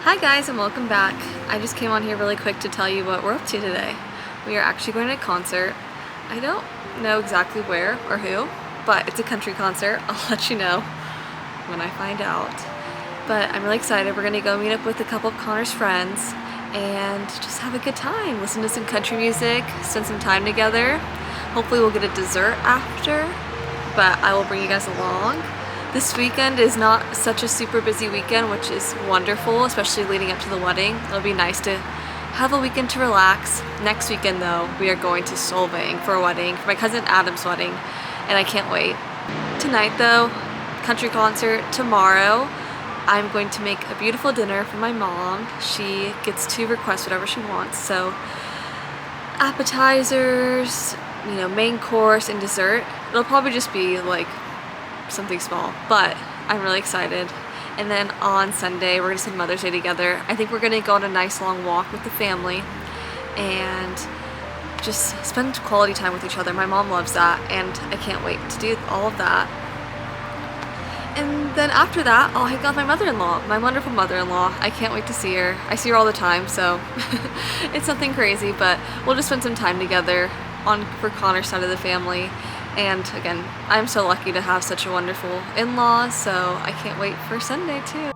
Hi guys and welcome back. I just came on here really quick to tell you what we're up to today. We are actually going to a concert. I don't know exactly where or who, but it's a country concert. I'll let you know when I find out. But I'm really excited. We're gonna go meet up with a couple of Connor's friends and just have a good time. Listen to some country music, spend some time together. Hopefully we'll get a dessert after, but I will bring you guys along. This weekend is not such a super busy weekend, which is wonderful, especially leading up to the wedding. It'll be nice to have a weekend to relax. Next weekend though, we are going to Solvang for a wedding, for my cousin Adam's wedding, and I can't wait. Tonight though, country concert. Tomorrow, I'm going to make a beautiful dinner for my mom. She gets to request whatever she wants, so appetizers, main course and dessert. It'll probably just be like something small, but I'm really excited. And then on Sunday, we're gonna spend Mother's Day together. I think we're gonna go on a nice long walk with the family and just spend quality time with each other. My mom loves that, and I can't wait to do all of that. And then after that, I'll hang out with my mother-in-law, my wonderful mother-in-law. I can't wait to see her. I see her all the time, so it's nothing crazy, but we'll just spend some time together for Connor's side of the family. And again, I'm so lucky to have such a wonderful in-law, so I can't wait for Sunday too.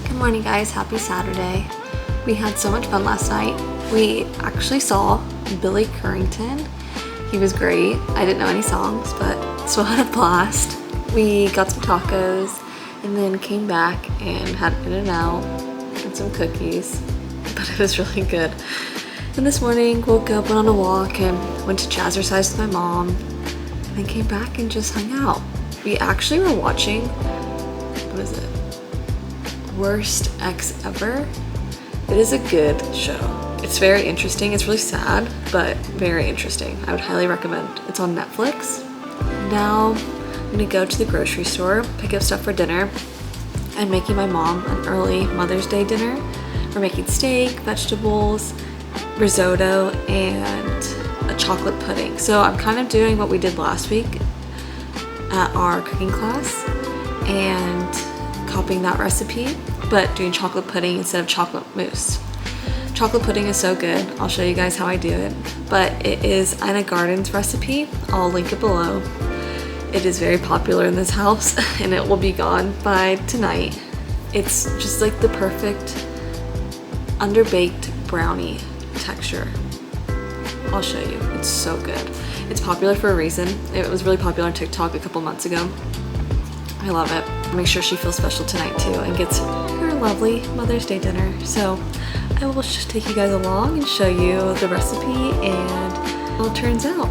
Good morning guys, happy Saturday. We had so much fun last night. We actually saw Billy Currington. He was great. I didn't know any songs, but still had a blast. We got some tacos and then came back and had In-N-Out and some cookies, but it was really good. And this morning woke up, went on a walk, and went to Jazzercise with my mom, and then came back and just hung out. We actually were watching, what is it? Worst Ex Ever. It is a good show. It's very interesting. It's really sad, but very interesting. I would highly recommend. It's on Netflix. Now I'm gonna go to the grocery store, pick up stuff for dinner. I'm making my mom an early Mother's Day dinner. We're making steak, vegetables, risotto, and a chocolate pudding. So I'm kind of doing what we did last week at our cooking class and copying that recipe, but doing chocolate pudding instead of chocolate mousse. Chocolate pudding is so good. I'll show you guys how I do it, but it is Ina Garten's recipe. I'll link it below. It is very popular in this house and it will be gone by tonight. It's just like the perfect underbaked brownie texture. I'll show you. It's so good. It's popular for a reason. It was really popular on TikTok a couple months ago. I love it. Make sure she feels special tonight too and gets her lovely Mother's Day dinner. So I will just take you guys along and show you the recipe and how it turns out.